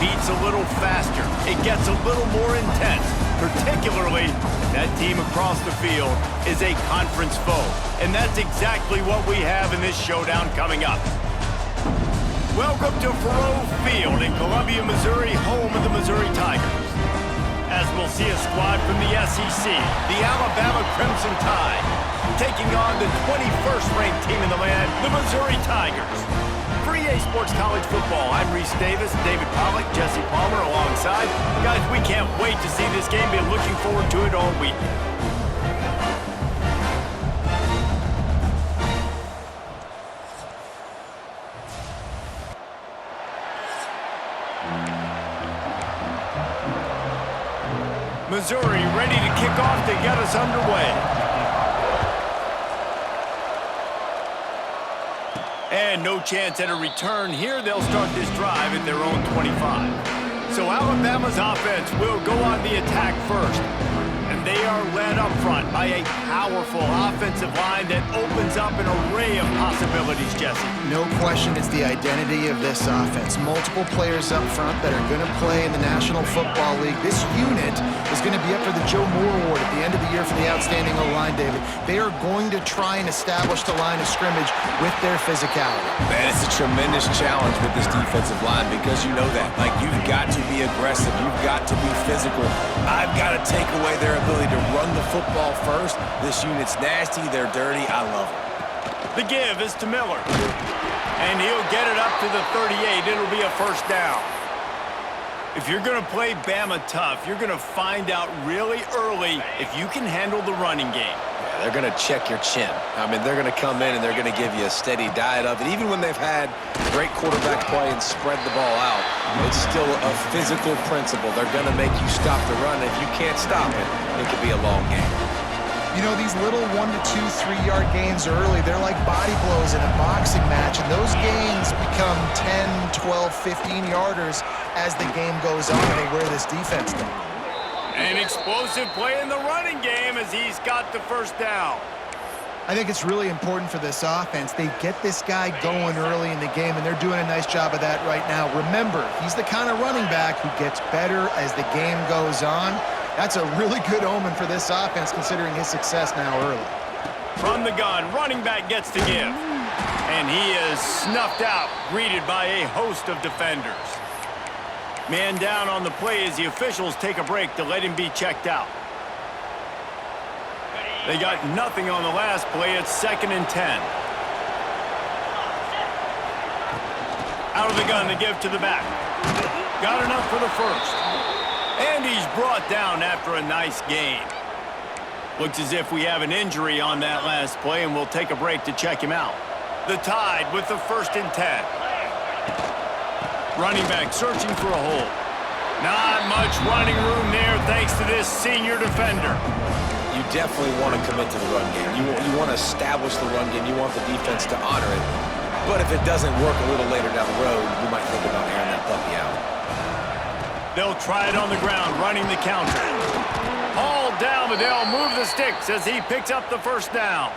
beats a little faster. It gets a little more intense, particularly if that team across the field is a conference foe. And that's exactly what we have in this showdown coming up. Welcome to Faurot Field in Columbia, Missouri, home of the Missouri Tigers. As we'll see a squad from the SEC, the Alabama Crimson Tide, taking on the 21st ranked team in the land, the Missouri Tigers. For EA Sports College Football, I'm Reese Davis, David Pollack, Jesse Palmer alongside. Guys, we can't wait to see this game. Been looking forward to it all week. Missouri ready to kick off to get us underway. And no chance at a return here. They'll start this drive at their own 25. So Alabama's offense will go on the attack first. And they are led up front by a powerful offensive line that opens up an array of possibilities, Jesse. No question it's the identity of this offense. Multiple players up front that are going to play in the National Football League. This unit is going to be up for the Joe Moore Award at the end of the year for the outstanding O-line, David. They are going to try and establish the line of scrimmage with their physicality. Man, it's a tremendous challenge with this defensive line because you know that. Like, you've got to be aggressive. You've got to be physical. I've got to take away their ability to run the football first. This unit's nasty. They're dirty. I love it. The give is to Miller. And he'll get it up to the 38. It'll be a first down. If you're going to play Bama tough, you're going to find out really early if you can handle the running game. Yeah, they're going to check your chin. I mean, they're going to come in and they're going to give you a steady diet of it. Even when they've had great quarterback play and spread the ball out, it's still a physical principle. They're going to make you stop the run. If you can't stop it, it could be a long game. You know, these little 1 to 2, 3-yard gains early, they're like body blows in a boxing match, and those gains become 10, 12, 15-yarders as the game goes on, and they wear this defense down. An explosive play in the running game as he's got the first down. I think it's really important for this offense. They get this guy going early in the game, and they're doing a nice job of that right now. Remember, he's the kind of running back who gets better as the game goes on. That's a really good omen for this offense, considering his success now early. From the gun, running back gets to give. And he is snuffed out, greeted by a host of defenders. Man down on the play as the officials take a break to let him be checked out. They got nothing on the last play. It's 2nd and 10. Out of the gun to give to the back. Got enough for the first. And he's brought down after a nice gain. Looks as if we have an injury on that last play, and we'll take a break to check him out. The Tide with the 1st and 10. Running back searching for a hole. Not much running room there thanks to this senior defender. You definitely want to commit to the run game. You want to establish the run game. You want the defense to honor it. But if it doesn't work a little later down the road, you might think about airing that puppy out. They'll try it on the ground, running the counter. Hauled down, but they'll move the sticks as he picks up the first down.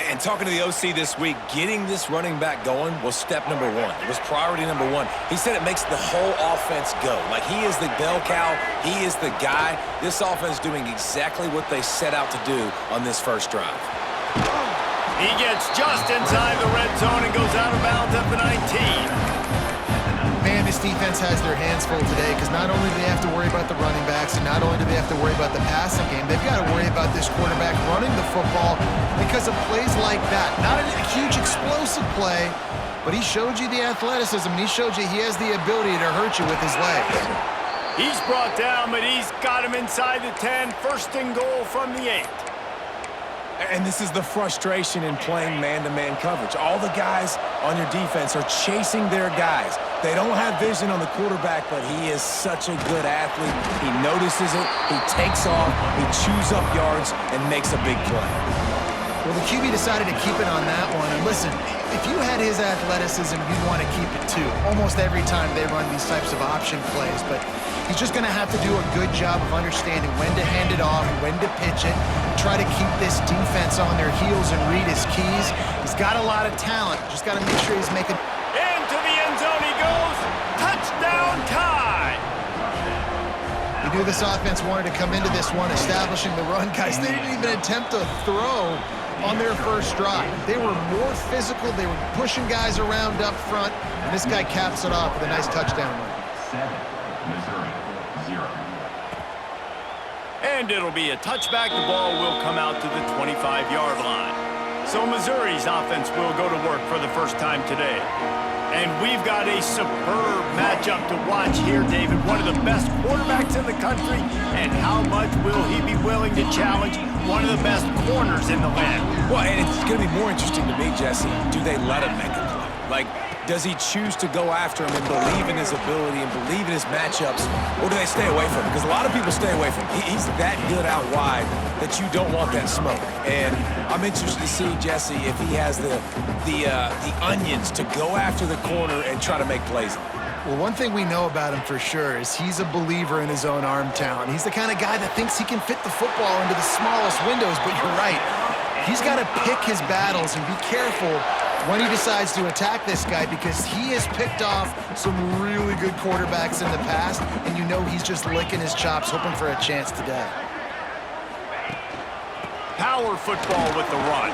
And talking to the OC this week, getting this running back going was step number 1. It was priority number 1. He said it makes the whole offense go. Like, he is the bell cow. He is the guy. This offense doing exactly what they set out to do on this first drive. He gets just inside the red zone and goes out of bounds at the 19. Man, this defense has their hands full today because not only do they have to worry about the running backs and not only do they have to worry about the passing game, they've got to worry about this quarterback running the football because of plays like that. Not a huge explosive play, but he showed you the athleticism, and he showed you he has the ability to hurt you with his legs. He's brought down, but he's got him inside the 10. 1st and goal from the 8. And this is the frustration in playing man-to-man coverage. All the guys on your defense are chasing their guys. They don't have vision on the quarterback, but he is such a good athlete. He notices it, he takes off, he chews up yards, and makes a big play. Well, the QB decided to keep it on that one. And listen, if you had his athleticism, you'd want to keep it too. Almost every time they run these types of option plays. But he's just going to have to do a good job of understanding when to hand it off, when to pitch it, try to keep this defense on their heels and read his keys. He's got a lot of talent. Just got to make sure he's making... Into the end zone he goes. Touchdown, You knew this offense wanted to come into this one, establishing the run. Guys, they didn't even attempt to throw on their first drive. They were more physical. They were pushing guys around up front, and this guy caps it off with a nice touchdown run. 7, Missouri, 0. And it'll be a touchback. The ball will come out to the 25-yard line. So Missouri's offense will go to work for the first time today. And we've got a superb matchup to watch here, David. One of the best quarterbacks in the country. And how much will he be willing to challenge one of the best corners in the land? Well, and it's going to be more interesting to me, Jesse. Do they let him make a play? Like, does he choose to go after him and believe in his ability and believe in his matchups, or do they stay away from him? Because a lot of people stay away from him. He's that good out wide that you don't want that smoke. And I'm interested to see, Jesse, if he has the onions to go after the corner and try to make plays. Well, one thing we know about him for sure is he's a believer in his own arm talent. He's the kind of guy that thinks he can fit the football into the smallest windows, but you're right. He's got to pick his battles and be careful when he decides to attack this guy, because he has picked off some really good quarterbacks in the past, and you know he's just licking his chops, hoping for a chance today. Power football with the run.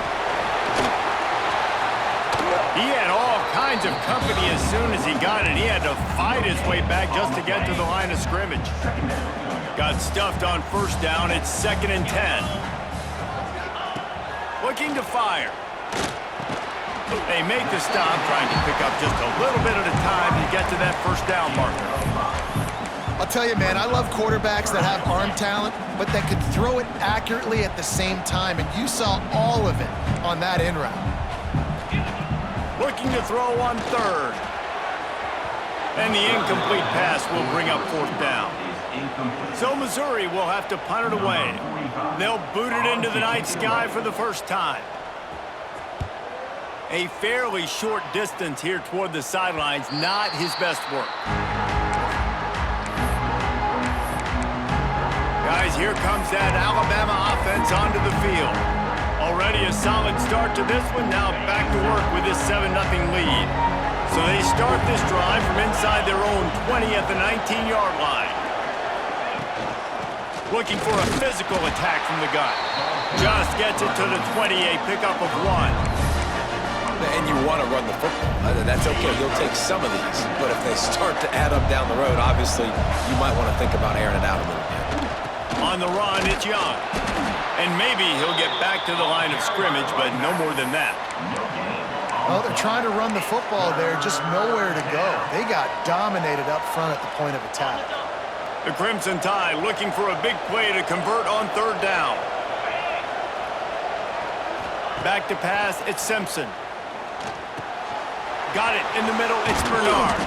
He had all kinds of company as soon as he got it. He had to fight his way back just to get to the line of scrimmage. Got stuffed on first down. It's 2nd and 10. Looking to fire. They make the stop, trying to pick up just a little bit at a time to get to that first down marker. I'll tell you, man, I love quarterbacks that have arm talent, but that can throw it accurately at the same time, and you saw all of it on that in route. Looking to throw on 3rd. And the incomplete pass will bring up 4th down. So Missouri will have to punt it away. They'll boot it into the night sky for the first time. A fairly short distance here toward the sidelines, not his best work. Guys, here comes that Alabama offense onto the field. Already a solid start to this one, now back to work with this 7-0 lead. So they start this drive from inside their own 20 at the 19-yard line. Looking for a physical attack from the gun. Just gets it to the 20, a pickup of 1. And you want to run the football. That's okay. You'll take some of these. But if they start to add up down the road, obviously, you might want to think about airing it out a little bit. On the run, it's Young. And maybe he'll get back to the line of scrimmage, but no more than that. Well, they're trying to run the football there, just nowhere to go. They got dominated up front at the point of attack. The Crimson Tide looking for a big play to convert on 3rd down. Back to pass, it's Simpson. Got it in the middle, it's Bernard.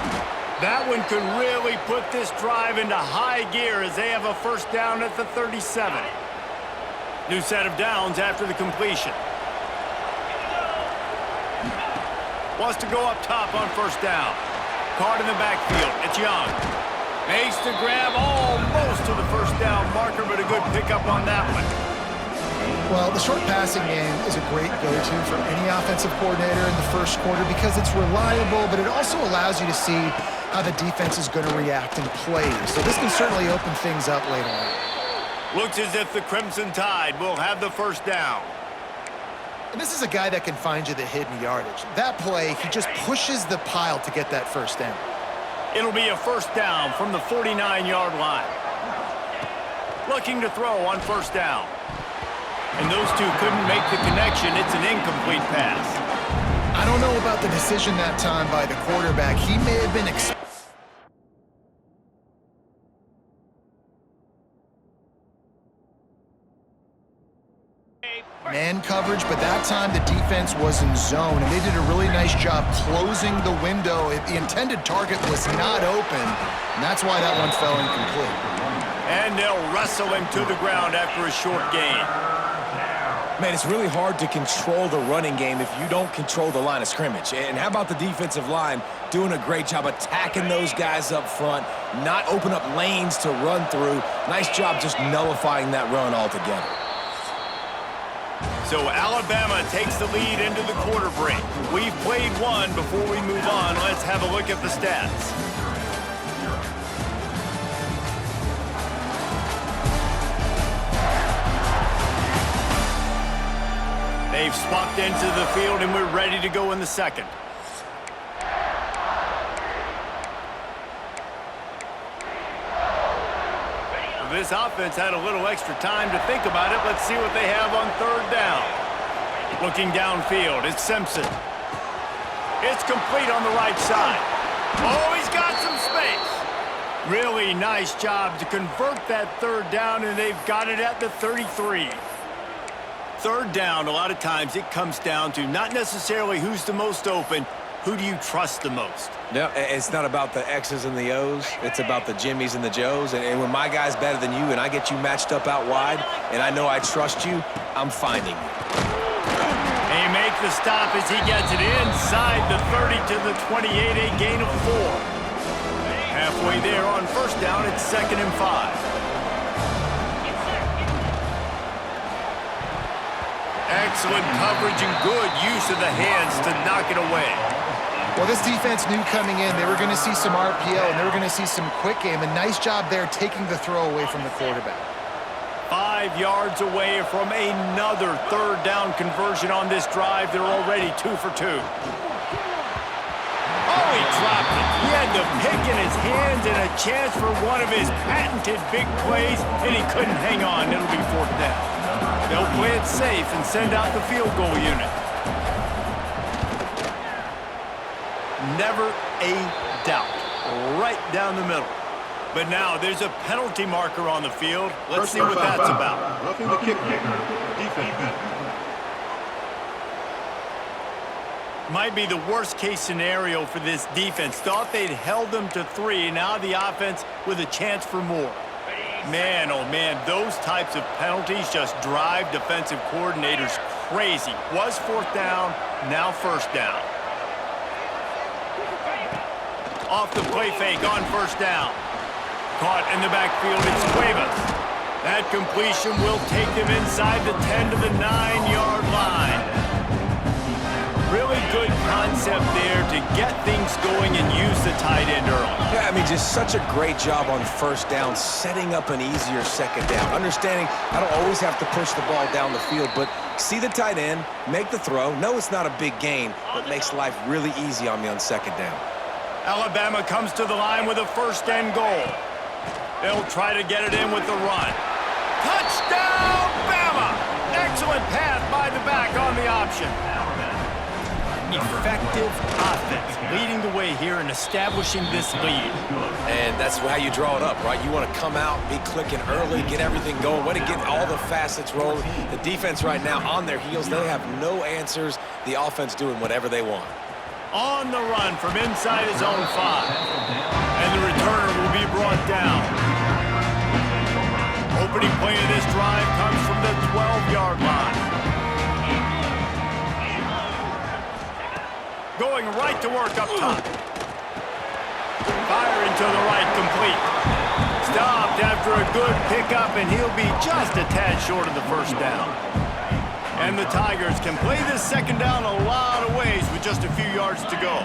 That one could really put this drive into high gear as they have a first down at the 37. New set of downs after the completion. Wants to go up top on first down. Caught in the backfield, it's Young. Makes the grab almost to the first down marker, but a good pickup on that one. Well, the short passing game is a great go-to for any offensive coordinator in the first quarter because it's reliable, but it also allows you to see how the defense is going to react and play. So this can certainly open things up later on. Looks as if the Crimson Tide will have the first down. And this is a guy that can find you the hidden yardage. That play, he just pushes the pile to get that first down. It'll be a first down from the 49-yard line. Looking to throw on first down. And those two couldn't make the connection. It's an incomplete pass. I don't know about the decision that time by the quarterback. He may have been man coverage, but that time the defense was in zone, and they did a really nice job closing the window. The intended target was not open, and that's why that one fell incomplete. And they'll wrestle him to the ground after a short gain. Man, it's really hard to control the running game if you don't control the line of scrimmage. And how about the defensive line doing a great job attacking those guys up front, not open up lanes to run through. Nice job just nullifying that run altogether. So Alabama takes the lead into the quarter break. We've played one. Before we move on, let's have a look at the stats. They've swapped into the field, and we're ready to go in the second. This offense had a little extra time to think about it. Let's see what they have on third down. Looking downfield, it's Simpson. It's complete on the right side. Oh, he's got some space. Really nice job to convert that third down, and they've got it at the 33. Third down, a lot of times it comes down to not necessarily who's the most open, who do you trust the most? No, it's not about the X's and the O's. It's about the Jimmies and the Joes. And when my guy's better than you and I get you matched up out wide and I know I trust you, I'm finding you. They make the stop as he gets it inside the 30 to the 28, a gain of 4. Halfway there on first down, it's 2nd and 5. Excellent coverage and good use of the hands to knock it away. Well, this defense knew coming in they were going to see some RPO and they were going to see some quick game. A nice job there taking the throw away from the quarterback. 5 yards away from another third down conversion on this drive. They're already 2 for 2. Oh, he dropped it. He had the pick in his hands and a chance for one of his patented big plays, and he couldn't hang on. It'll be 4th down. They'll play it safe and send out the field goal unit. Never a doubt. Right down the middle. But now there's a penalty marker on the field. Let's see what that's about. Roughing the kick, defense. Might be the worst case scenario for this defense. Thought they'd held them to 3. Now the offense with a chance for more. Man, oh man, those types of penalties just drive defensive coordinators crazy. Was 4th down, now 1st down. Off the play fake on 1st down. Caught in the backfield, it's Cuevas. That completion will take them inside the 10 to the 9-yard line. Really good concept there to get things going and use the tight end early. Yeah, I mean, just such a great job on 1st down, setting up an easier 2nd down. Understanding I don't always have to push the ball down the field, but see the tight end, make the throw. No, it's not a big gain, but makes life really easy on me on 2nd down. Alabama comes to the line with a 1st and goal. They'll try to get it in with the run. Touchdown, Bama! Excellent pass by the back on the option. Effective offense, leading the way here and establishing this lead. And that's how you draw it up, right? You want to come out, be clicking early, get everything going, way to get all the facets rolling. The defense right now on their heels, they have no answers. The offense doing whatever they want. On the run from inside his own 5. And the returner will be brought down. Opening play of this drive comes from the 12-yard line. Going right to work up top. Firing to the right, complete. Stopped after a good pickup, and he'll be just a tad short of the 1st down. And the Tigers can play this 2nd down a lot of ways with just a few yards to go.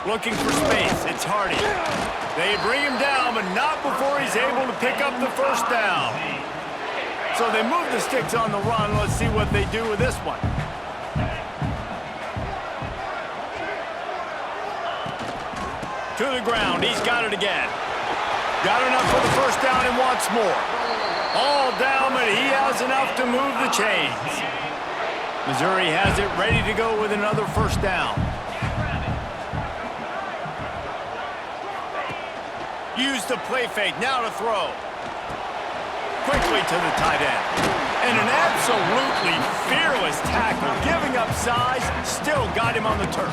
Looking for space, it's Hardy. They bring him down, but not before he's able to pick up the 1st down. So they move the sticks on the run. Let's see what they do with this one. To the ground, he's got it again. Got enough for the 1st down and wants more. All down, but he has enough to move the chains. Missouri has it ready to go with another 1st down. Use the play fake, now to throw. Quickly to the tight end. And an absolutely fearless tackle, giving up size, still got him on the turf.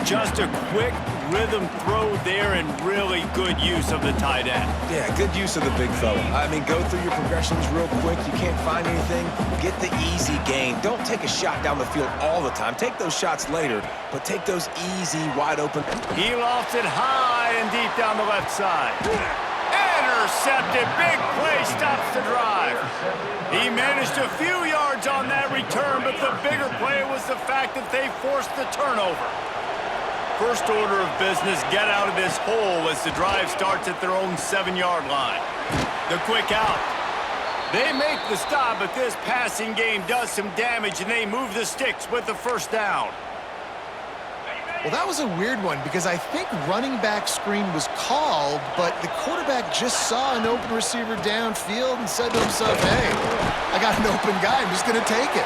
Just a quick rhythm throw there and really good use of the tight end. Yeah, good use of the big fella. I mean, go through your progressions real quick. You can't find anything. Get the easy gain. Don't take a shot down the field all the time. Take those shots later, but take those easy, wide open. He lofts it high and deep down the left side. Intercepted. Big play stops the drive. He managed a few yards on that return, but the bigger play was the fact that they forced the turnover. First order of business, get out of this hole as the drive starts at their own 7-yard line. The quick out. They make the stop, but this passing game does some damage, and they move the sticks with the first down. Well, that was a weird one because I think running back screen was called, but the quarterback just saw an open receiver downfield and said to himself, hey, I got an open guy. I'm just going to take it.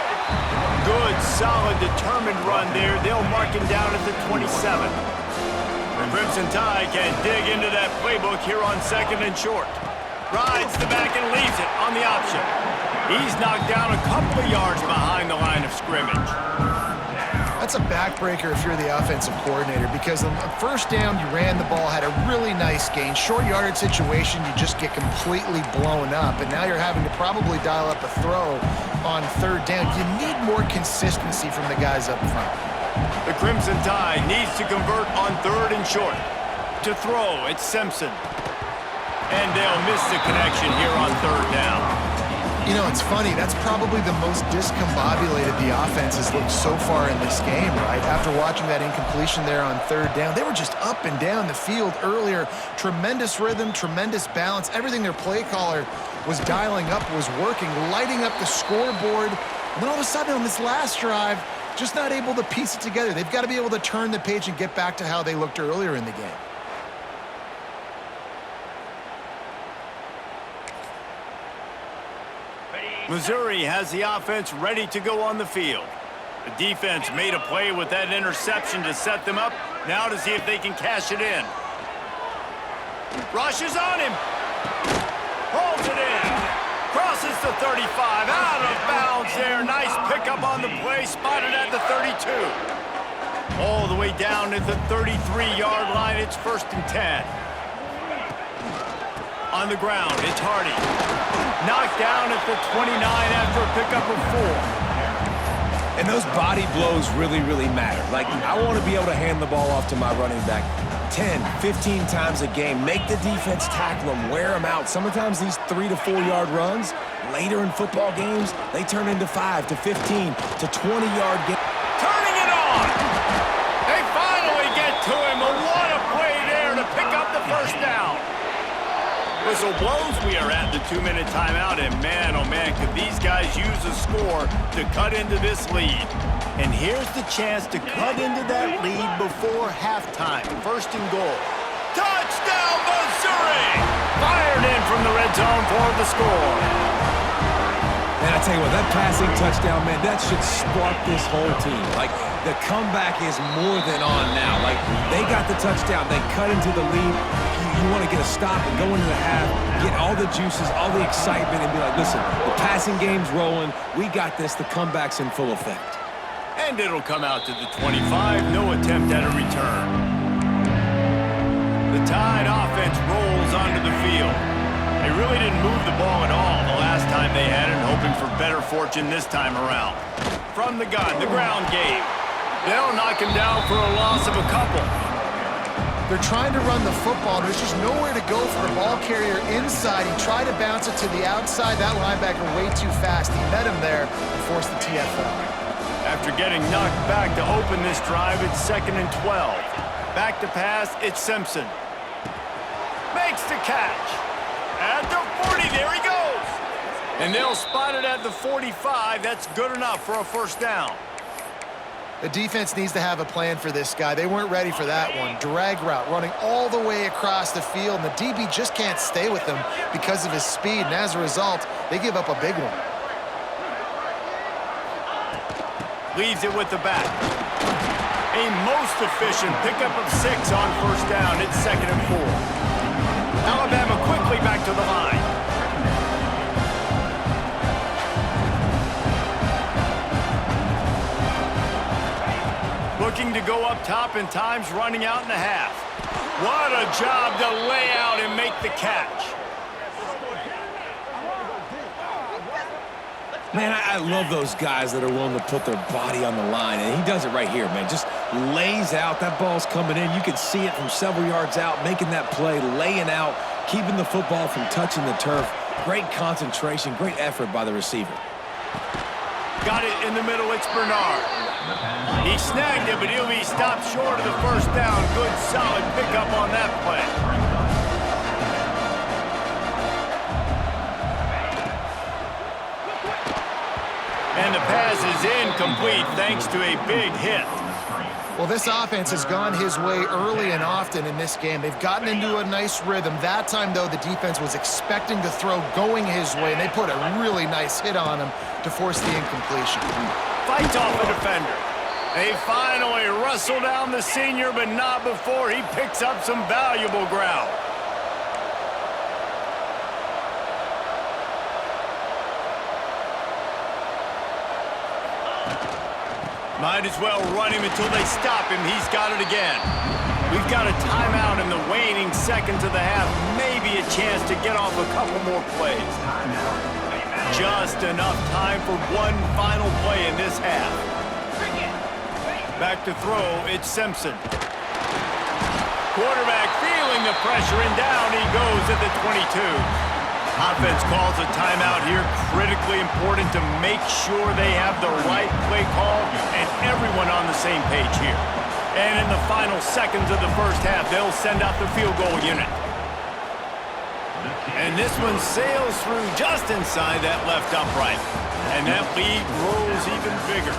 Good, solid, determined run there. They'll mark him down at the 27. The Crimson Tide can dig into that playbook here on 2nd and short. Rides the back and leaves it on the option. He's knocked down a couple of yards behind the line of scrimmage. That's a backbreaker if you're the offensive coordinator because on the first down, you ran the ball, had a really nice gain. Short yardage situation, you just get completely blown up, and now you're having to probably dial up a throw on 3rd down. You need more consistency from the guys up front. The Crimson Tide needs to convert on 3rd and short. To throw, it's Simpson. And they'll miss the connection here on 3rd down. You know, it's funny. That's probably the most discombobulated the offense has looked so far in this game, right? After watching that incompletion there on 3rd down, they were just up and down the field earlier. Tremendous rhythm, tremendous balance. Everything their play caller was dialing up was working, lighting up the scoreboard. And then all of a sudden on this last drive, just not able to piece it together. They've got to be able to turn the page and get back to how they looked earlier in the game. Missouri has the offense ready to go on the field. The defense made a play with that interception to set them up. Now to see if they can cash it in. Rushes on him. Holds it in. Crosses the 35. Out of bounds there. Nice pickup on the play. Spotted at the 32. All the way down at the 33-yard line. It's 1st and 10. On the ground, it's Hardy. Knocked down at the 29 after a pickup of 4. And those body blows really, really matter. Like, I want to be able to hand the ball off to my running back 10, 15 times a game. Make the defense tackle them, wear them out. Sometimes these 3 to 4 yard runs, later in football games, they turn into 5 to 15 to 20-yard games. Turning it on! They finally get to him. And what a play there to pick up the first down. Whistle blows. We are at the 2-minute timeout, and man, oh man, could these guys use a score to cut into this lead. And here's the chance to cut into that lead before halftime. 1st and goal. Touchdown, Missouri! Fired in from the red zone for the score. Man, I tell you what, that passing touchdown, man, that should spark this whole team. Like, the comeback is more than on now. Like, they got the touchdown. They cut into the lead. You want to get a stop and go into the half, get all the juices, all the excitement, and be like, listen, the passing game's rolling. We got this. The comeback's in full effect. And it'll come out to the 25. No attempt at a return. The Tide offense rolls onto the field. They really didn't move the ball at all the last time they had it, hoping for better fortune this time around. From the gun, the ground game. They'll knock him down for a loss of a couple. They're trying to run the football. There's just nowhere to go for the ball carrier inside. He tried to bounce it to the outside. That linebacker way too fast. He met him there and forced the TFL. After getting knocked back to open this drive, it's 2nd and 12. Back to pass, it's Simpson. Makes the catch. At the 40, there he goes. And they'll spot it at the 45. That's good enough for a 1st down. The defense needs to have a plan for this guy. They weren't ready for that one. Drag route, running all the way across the field, and the DB just can't stay with him because of his speed, and as a result, they give up a big one. Leaves it with the back. A most efficient pickup of 6 on 1st down. It's 2nd and 4. Alabama quickly back to the line. Looking to go up top, and time's running out in the half. What a job to lay out and make the catch. Man, I love those guys that are willing to put their body on the line, and he does it right here, man. Just lays out. That ball's coming in. You can see it from several yards out, making that play, laying out, keeping the football from touching the turf. Great concentration, great effort by the receiver. Got it in the middle. It's Bernard. He snagged it, but he'll be stopped short of the 1st down. Good, solid pickup on that play. is incomplete thanks to a big hit. Well, this offense has gone his way early and often in this game. They've gotten into a nice rhythm. That time, though, the defense was expecting the throw going his way, and they put a really nice hit on him to force the incompletion. Fights off the defender. They finally wrestle down the senior, but not before he picks up some valuable ground. Might as well run him until they stop him. He's got it again. We've got a timeout in the waning seconds of the half. Maybe a chance to get off a couple more plays. Just enough time for one final play in this half. Back to throw, it's Simpson. Quarterback feeling the pressure, and down he goes at the 22. Offense calls a timeout here. Critically important to make sure they have the right play call and everyone on the same page here. And in the final seconds of the first half, they'll send out the field goal unit. And this one sails through just inside that left upright. And that lead grows even bigger.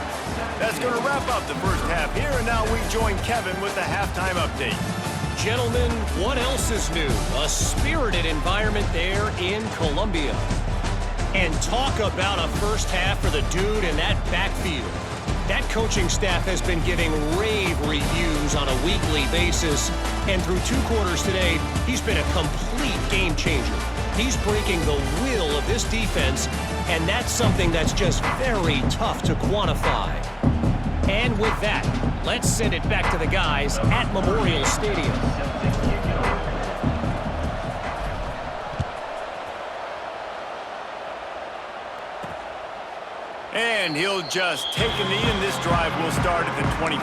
That's going to wrap up the first half here, and now we join Kevin with the halftime update. Gentlemen, what else is new? A spirited environment there in Columbia. And talk about a first half for the dude in that backfield. That coaching staff has been giving rave reviews on a weekly basis. And through 2 quarters today, he's been a complete game changer. He's breaking the will of this defense, and that's something that's just very tough to quantify. And with that, let's send it back to the guys at Memorial Stadium. And he'll just take a knee, and this drive will start at the 25.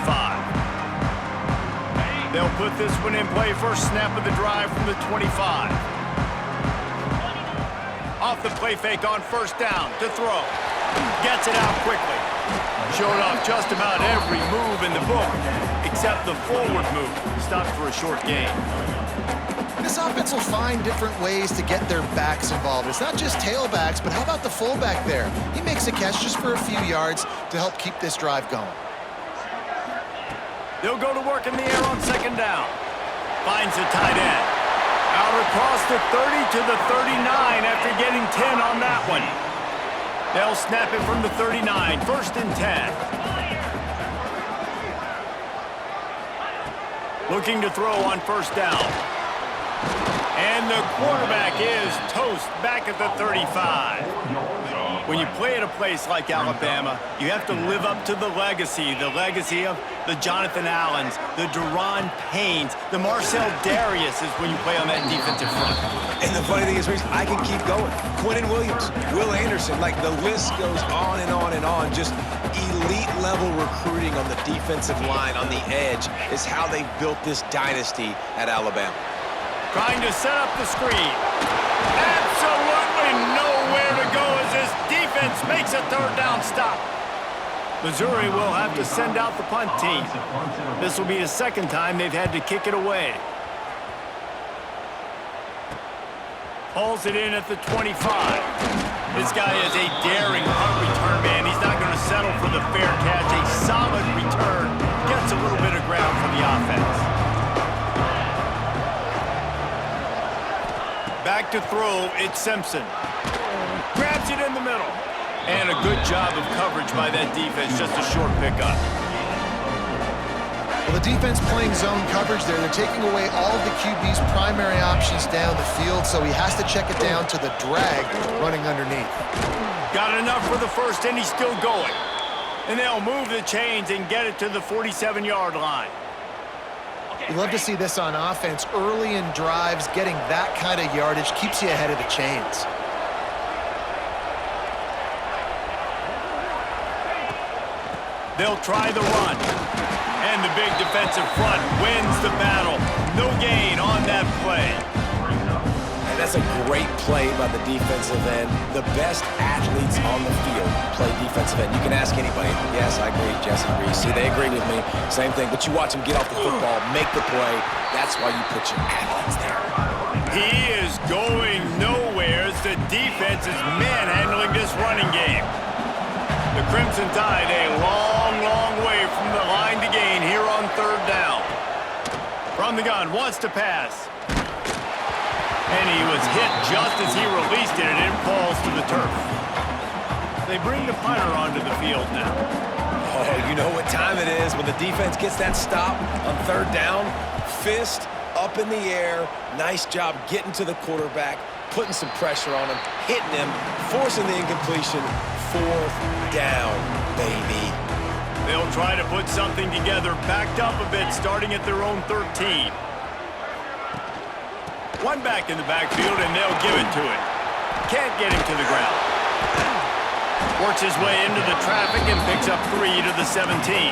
They'll put this one in play. First snap of the drive from the 25. Off the play fake on first down to throw. Gets it out quickly. Showed off just about every move in the book, except the forward move. Stopped for a short gain. This offense will find different ways to get their backs involved. It's not just tailbacks, but how about the fullback there? He makes a catch just for a few yards to help keep this drive going. They'll go to work in the air on second down. Finds the tight end. Out across the 30 to the 39 after getting 10 on that one. They'll snap it from the 39, first and 10. Looking to throw on first down. And the quarterback is toast back at the 35. When you play at a place like Alabama, you have to live up to the legacy of the Jonathan Allens, the Deron Paynes, the Marcel Dariuses when you play on that defensive front. And the funny thing is, Reese, I can keep going. Quentin Williams, Will Anderson, like the list goes on and on and on. Just elite level recruiting on the defensive line, on the edge, is how they built this dynasty at Alabama. Trying to set up the screen. Absolutely nowhere to go as this defense makes a third down stop. Missouri will have to send out the punt team. This will be the second time they've had to kick it away. Hauls it in at the 25. This guy is a daring punt return man. He's not going to settle for the fair catch. A solid return. Gets a little bit of ground for the offense. Back to throw, it's Simpson. Grabs it in the middle. And a good job of coverage by that defense, just a short pickup. Well, the defense playing zone coverage there. They're taking away all of the QB's primary options down the field, so he has to check it down to the drag running underneath. Got enough for the first, and he's still going. And they'll move the chains and get it to the 47-yard line. You love to see this on offense. Early in drives, getting that kind of yardage keeps you ahead of the chains. They'll try the run. And the big defensive front wins the battle. No gain on that play. And that's a great play by the defensive end. The best athletes on the field play defensive end. You can ask anybody. Yes, I agree, Jesse Reese. See, they agree with me. Same thing. But you watch them get off the football, make the play. That's why you put your athletes there. He is going nowhere as the defense is manhandling this running game. The Crimson Tide a long, long way from the line to gain here on third down. From the gun, wants to pass. And he was hit just as he released it, and it falls to the turf. They bring the punter onto the field now. Oh, you know what time it is when the defense gets that stop on third down. Fist up in the air. Nice job getting to the quarterback, putting some pressure on him, hitting him, forcing the incompletion. Fourth down, baby. They'll try to put something together, backed up a bit, starting at their own 13. One back in the backfield, and they'll give it to him. Can't get him to the ground. Works his way into the traffic and picks up 3 to the 17.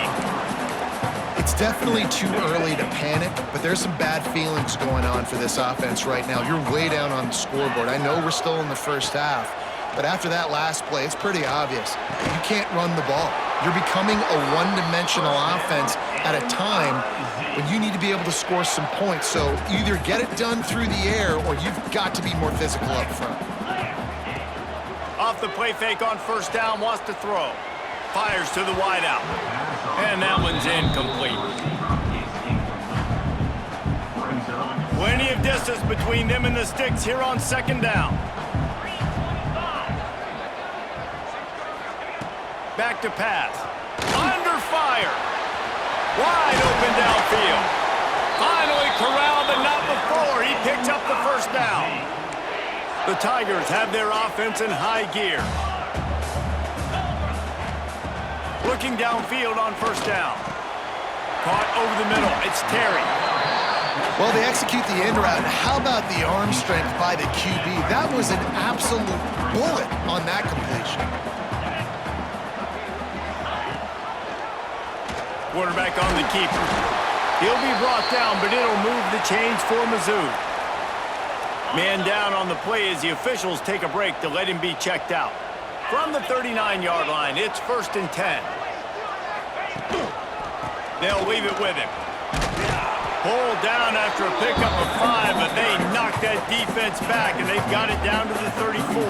It's definitely too early to panic, but there's some bad feelings going on for this offense right now. You're way down on the scoreboard. I know we're still in the first half, but after that last play, it's pretty obvious. You can't run the ball. You're becoming a one-dimensional offense at a time when you need to be able to score some points. So either get it done through the air or you've got to be more physical up front. Off the play fake on first down, wants to throw. Fires to the wideout. And that one's incomplete. Plenty of distance between them and the sticks here on second down. Back to pass. Under fire. Wide open downfield. Finally corralled, but not before. He picked up the first down. The Tigers have their offense in high gear. Looking downfield on first down. Caught over the middle. It's Terry. Well, they execute the end route. How about the arm strength by the QB? That was an absolute bullet on that completion. Quarterback on the keeper. He'll be brought down, but it'll move the chains for Mizzou. Man down on the play as the officials take a break to let him be checked out. From the 39-yard line, it's 1st and 10. They'll leave it with him. Pulled down after a pickup of 5, but they knocked that defense back, and they've got it down to the 34.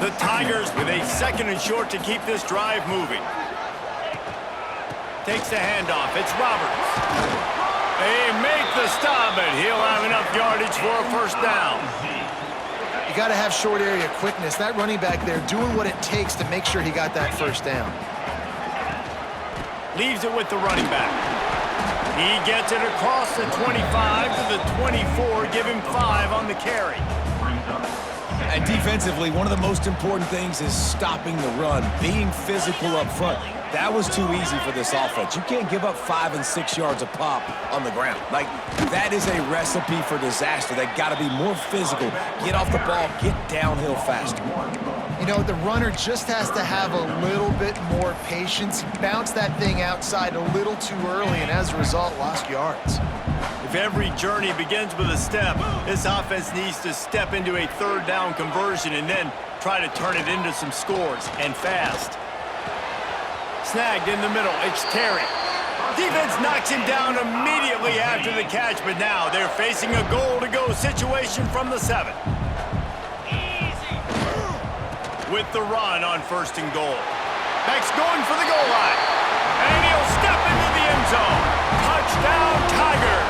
The Tigers with a 2nd and short to keep this drive moving. Takes the handoff. It's Roberts. They make the stop, but he'll have enough yardage for a first down. You got to have short area quickness. That running back there doing what it takes to make sure he got that first down. Leaves it with the running back. He gets it across the 25 to the 24, give him 5 on the carry. And defensively, one of the most important things is stopping the run, being physical up front. That was too easy for this offense. You can't give up 5 and 6 yards a pop on the ground. Like, that is a recipe for disaster. They got to be more physical, get off the ball, get downhill faster. You know, the runner just has to have a little bit more patience. He bounced that thing outside a little too early, and as a result, lost yards. If every journey begins with a step, this offense needs to step into a third down conversion and then try to turn it into some scores, and fast. Snagged in the middle, it's Terry. Defense knocks him down immediately after the catch, but now they're facing a goal-to-go situation from the 7. With the run on 1st and goal. Beck's going for the goal line. And he'll step into the end zone. Touchdown, Tigers.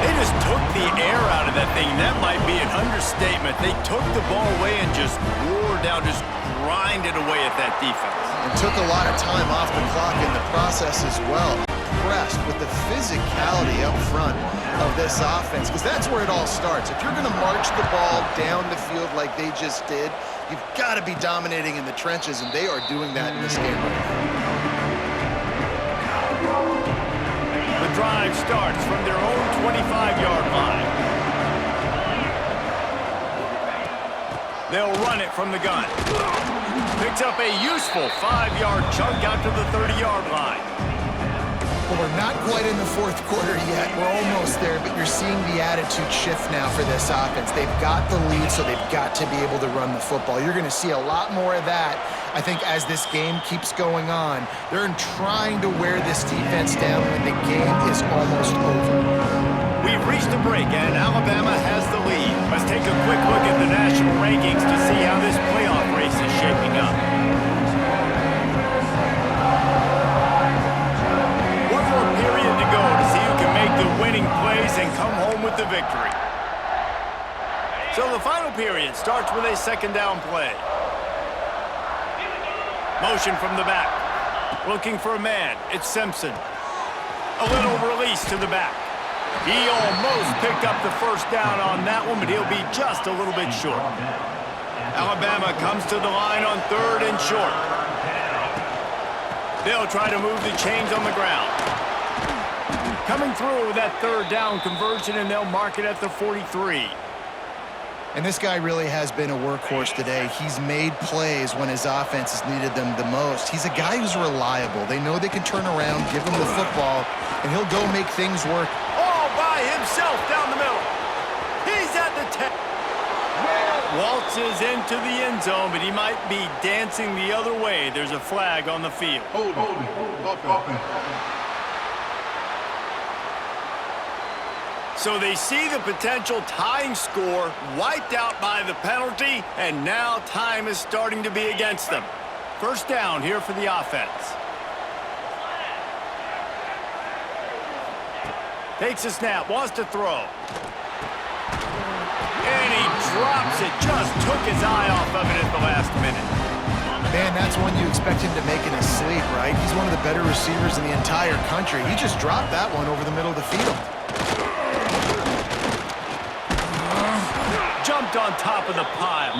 They just took the air out of that thing. That might be an understatement. They took the ball away and just wore down, just grinded away at that defense. And took a lot of time off the clock in the process as well. Impressed with the physicality up front of this offense, because that's where it all starts. If you're going to march the ball down the field like they just did, you've got to be dominating in the trenches, and they are doing that in this game right now. The drive starts from their own 25-yard line. They'll run it from the gun. Picks up a useful 5-yard chunk out to the 30-yard line. Well, we're not quite in the 4th quarter yet. We're almost there, but you're seeing the attitude shift now for this offense. They've got the lead, so they've got to be able to run the football. You're going to see a lot more of that, I think, as this game keeps going on. They're trying to wear this defense down when the game is almost over. We've reached a break, and Alabama has the lead. Let's take a quick look at the national rankings to see how this playoff race is shaping up. So the final period starts with a second down play. Motion from the back. Looking for a man. It's Simpson. A little release to the back. He almost picked up the first down on that one, but he'll be just a little bit short. Alabama comes to the line on 3rd and short. They'll try to move the chains on the ground. Coming through with that 3rd down conversion, and they'll mark it at the 43. And this guy really has been a workhorse today. He's made plays when his offense has needed them the most. He's a guy who's reliable. They know they can turn around, give him the football, and he'll go make things work. All by himself down the middle. He's at the 10. Waltzes into the end zone, but he might be dancing the other way. There's a flag on the field. Hold it. So they see the potential tying score wiped out by the penalty, and now time is starting to be against them. First down here for the offense. Takes a snap, wants to throw. And he drops it, just took his eye off of it at the last minute. Man, that's one you expect him to make in his sleep, right? He's one of the better receivers in the entire country. He just dropped that one over the middle of the field. Jumped on top of the pile.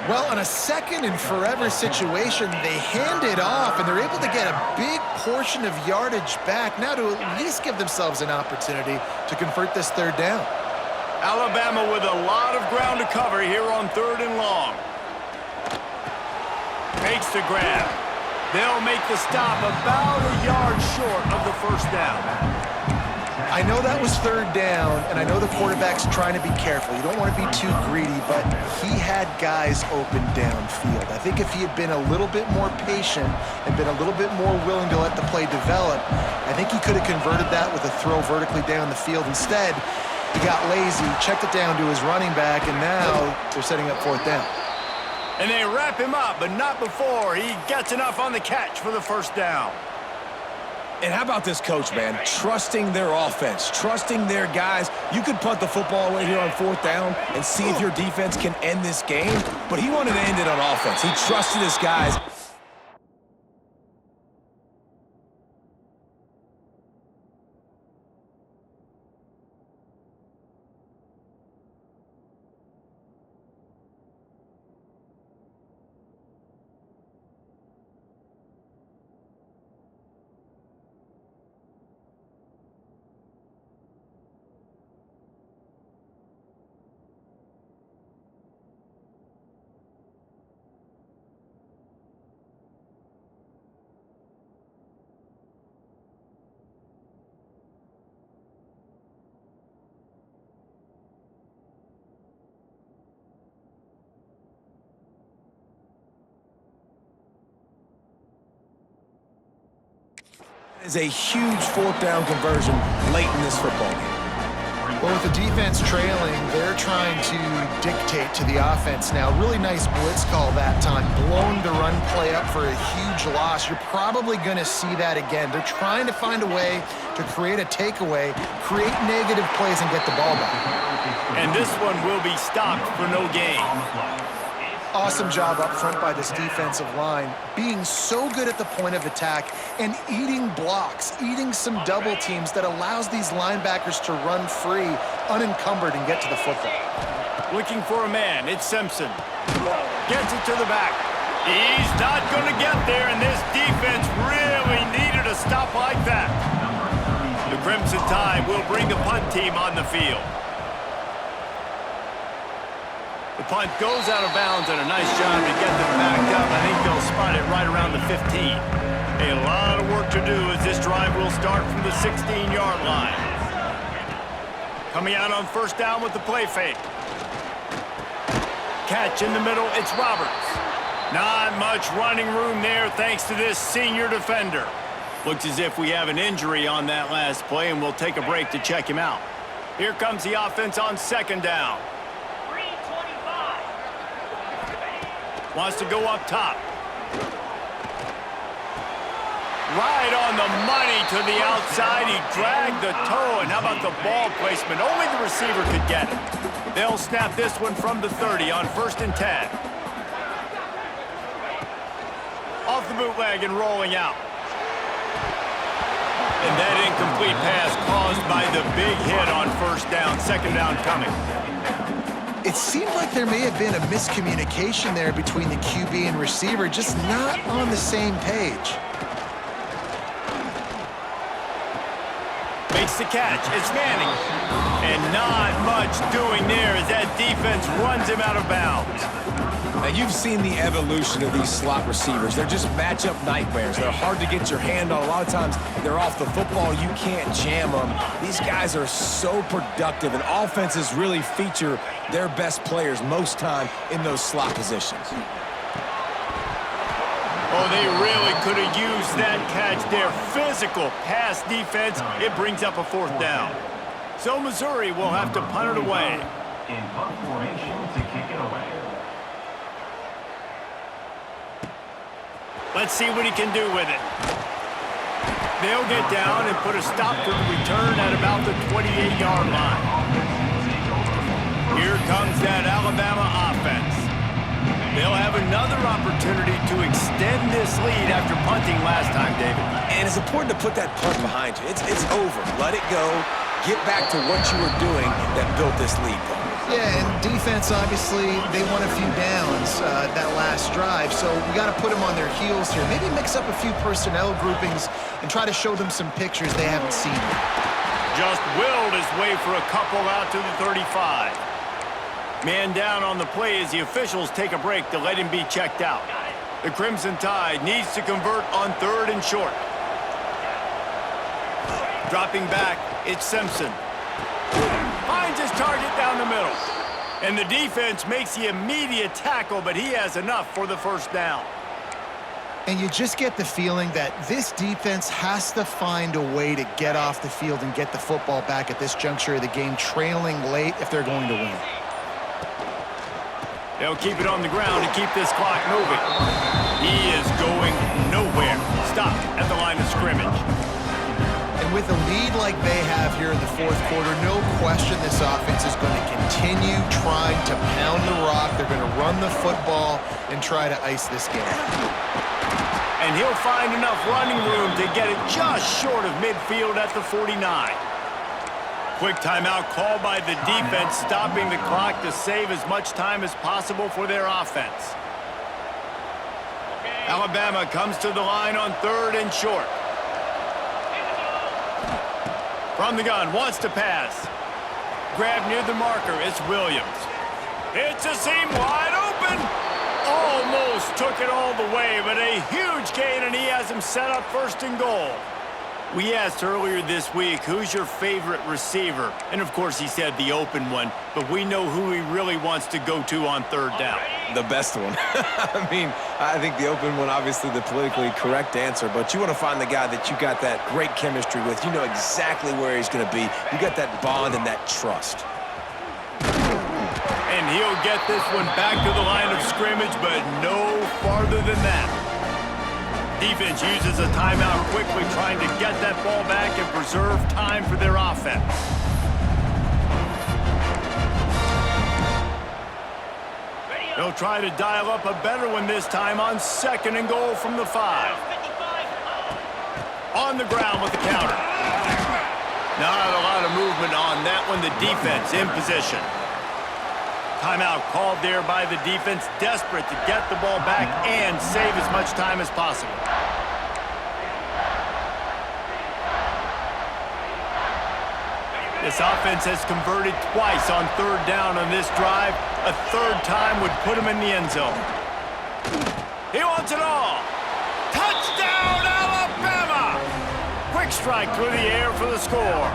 Well, in a second and forever situation, they hand it off, and they're able to get a big portion of yardage back now to at least give themselves an opportunity to convert this 3rd down. Alabama with a lot of ground to cover here on 3rd and long. Makes the grab. They'll make the stop about a yard short of the first down. I know that was 3rd down, and I know the quarterback's trying to be careful. You don't want to be too greedy, but he had guys open downfield. I think if he had been a little bit more patient and been a little bit more willing to let the play develop, I think he could have converted that with a throw vertically down the field. Instead, he got lazy, checked it down to his running back, and now they're setting up 4th down. And they wrap him up, but not before he gets enough on the catch for the first down. And how about this coach, man? Trusting their offense, trusting their guys. You could punt the football away here on 4th down and see if your defense can end this game, but he wanted to end it on offense. He trusted his guys. Is a huge 4th down conversion late in this football game. Well, with the defense trailing, they're trying to dictate to the offense now. Really nice blitz call that time. Blowing the run play up for a huge loss. You're probably going to see that again. They're trying to find a way to create a takeaway, create negative plays, and get the ball back. And this one will be stopped for no gain. Awesome job up front by this defensive line, being so good at the point of attack and eating blocks, eating some double teams that allows these linebackers to run free, unencumbered, and get to the football. Looking for a man, it's Simpson. Gets it to the back. He's not going to get there, and this defense really needed a stop like that. The Crimson Tide will bring the punt team on the field. The punt goes out of bounds, and a nice job to get them backed up. I think they'll spot it right around the 15. A lot of work to do as this drive will start from the 16-yard line. Coming out on first down with the play fake. Catch in the middle, it's Roberts. Not much running room there thanks to this senior defender. Looks as if we have an injury on that last play, and we'll take a break to check him out. Here comes the offense on second down. Wants to go up top. Right on the money to the outside. He dragged the toe, and how about the ball placement? Only the receiver could get it. They'll snap this one from the 30 on 1st and 10. Off the bootleg and rolling out. And that incomplete pass caused by the big hit on 1st down. 2nd down coming. It seemed like there may have been a miscommunication there between the QB and receiver, just not on the same page. Makes the catch. It's Manning. And not much doing there as that defense runs him out of bounds. Now, you've seen the evolution of these slot receivers. They're just matchup nightmares. They're hard to get your hand on. A lot of times, they're off the football. You can't jam them. These guys are so productive, and offenses really feature their best players most time in those slot positions. Oh, they really could have used that catch there. Physical pass defense. It brings up a 4th down. So Missouri will have to punt it away. In punt formation to kick it away. Let's see what he can do with it. They'll get down and put a stop to the return at about the 28-yard line. Here comes that Alabama offense. They'll have another opportunity to extend this lead after punting last time, David. And it's important to put that punt behind you. It's over. Let it go. Get back to what you were doing that built this lead, Paul. Yeah, and defense, obviously, they won a few downs that last drive, so we got to put them on their heels here. Maybe mix up a few personnel groupings and try to show them some pictures they haven't seen yet. Just willed his way for a couple out to the 35. Man down on the play as the officials take a break to let him be checked out. The Crimson Tide needs to convert on 3rd and short. Dropping back, it's Simpson. Finds his target down the middle. And the defense makes the immediate tackle, but he has enough for the 1st down. And you just get the feeling that this defense has to find a way to get off the field and get the football back at this juncture of the game, trailing late if they're going to win. They'll keep it on the ground to keep this clock moving. He is going nowhere. Stop at the line of scrimmage. And with a lead like they have here in the 4th quarter, no question this offense is going to continue trying to pound the rock. They're going to run the football and try to ice this game. And he'll find enough running room to get it just short of midfield at the 49. Quick timeout called by the defense, stopping the clock to save as much time as possible for their offense. Alabama comes to the line on 3rd and short. From the gun, wants to pass. Grab near the marker, it's Williams. It's a seam wide open. Almost took it all the way, but a huge gain, and he has him set up 1st and goal. We asked earlier this week, who's your favorite receiver? And of course he said the open one, but we know who he really wants to go to on 3rd down. The best one. I mean, I think the open one, obviously the politically correct answer, but you want to find the guy that you got that great chemistry with. You know exactly where he's going to be. You got that bond and that trust. And he'll get this one back to the line of scrimmage, but no farther than that. Defense uses a timeout quickly, trying to get that ball back and preserve time for their offense. They'll try to dial up a better one this time on 2nd and goal from the 5. On the ground with the counter. Not a lot of movement on that one. The defense in position. Timeout called there by the defense, desperate to get the ball back and save as much time as possible. This offense has converted twice on 3rd down on this drive. A 3rd time would put him in the end zone. He wants it all. Touchdown, Alabama! Quick strike through the air for the score.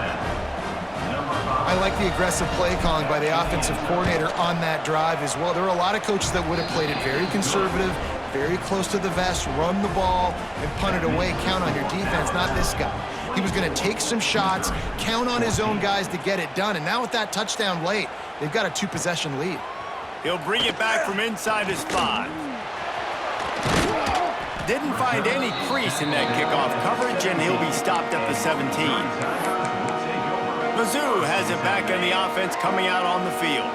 I like the aggressive play calling by the offensive coordinator on that drive as well. There are a lot of coaches that would have played it very conservative, very close to the vest, run the ball, and punt it away. Count on your defense, not this guy. He was going to take some shots, count on his own guys to get it done. And now with that touchdown late, they've got a 2-possession lead. He'll bring it back from inside his 5. Didn't find any crease in that kickoff coverage, and he'll be stopped at the 17. Mizzou has it back on the offense coming out on the field.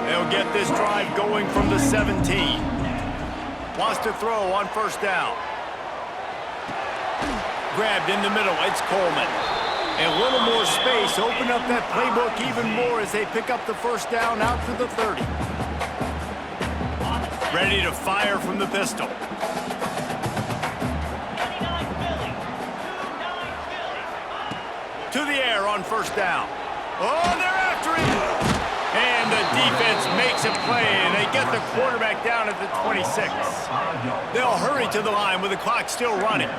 They'll get this drive going from the 17. Wants to throw on first down. Grabbed in the middle, it's Coleman. A little more space, open up that playbook even more as they pick up the first down out to the 30. Ready to fire from the pistol. To the air on first down. Oh, they're after him! And the defense makes a play, and they get the quarterback down at the 26. They'll hurry to the line with the clock still running.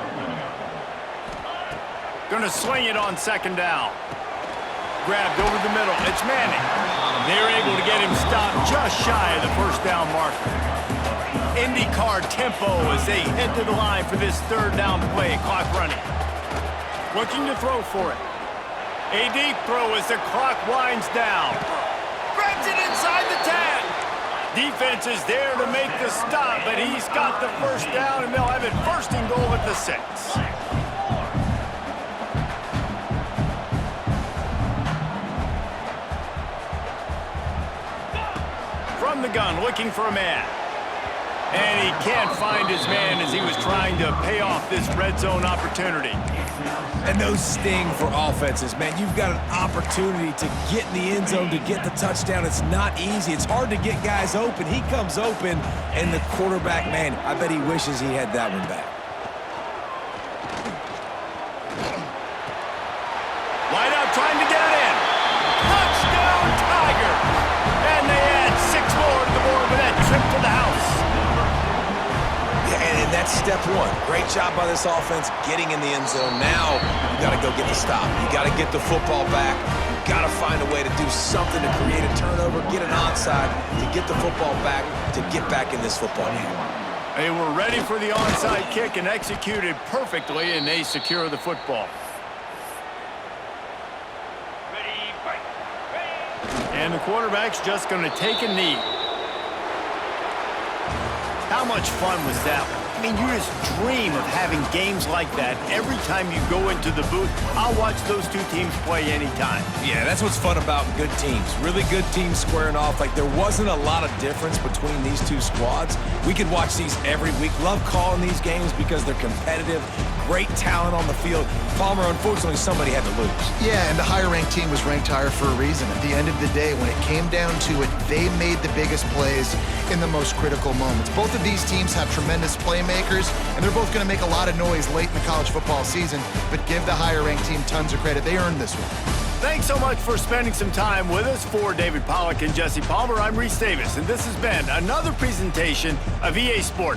Gonna sling it on second down. Grabbed over the middle. It's Manning. They're able to get him stopped just shy of the first down marker. IndyCar tempo as they head to the line for this third down play. Clock running. Looking to throw for it. A deep throw as the clock winds down. Grabs it inside the 10. Defense is there to make the stop, but he's got the first down, and they'll have it first and goal at the 6. From the gun, looking for a man. And he can't find his man as he was trying to pay off this red zone opportunity. And those sting for offenses, man. You've got an opportunity to get in the end zone, to get the touchdown. It's not easy. It's hard to get guys open. He comes open, and the quarterback, man, I bet he wishes he had that one back. Wide out trying to get it in. Touchdown, Tigers! And they add 6 more to the board with that trip to the house. And that's step one. Great job by this offense getting in the end zone. Now you got to go get the stop. You got to get the football back. You got to find a way to do something to create a turnover, get an onside, to get the football back, to get back in this football game. They were ready for the onside kick and executed perfectly, and they secure the football. And the quarterback's just going to take a knee. How much fun was that one? I mean, you just dream of having games like that every time you go into the booth. I'll watch those two teams play anytime. Yeah, that's what's fun about good teams. Really good teams squaring off. Like, there wasn't a lot of difference between these two squads. We could watch these every week. Love calling these games because they're competitive. Great talent on the field. Palmer, unfortunately, somebody had to lose. Yeah, and the higher-ranked team was ranked higher for a reason. At the end of the day, when it came down to it, they made the biggest plays in the most critical moments. Both of these teams have tremendous playmakers, and they're both going to make a lot of noise late in the college football season, but give the higher-ranked team tons of credit. They earned this one. Thanks so much for spending some time with us. For David Pollack and Jesse Palmer, I'm Reese Davis, and this has been another presentation of EA Sports.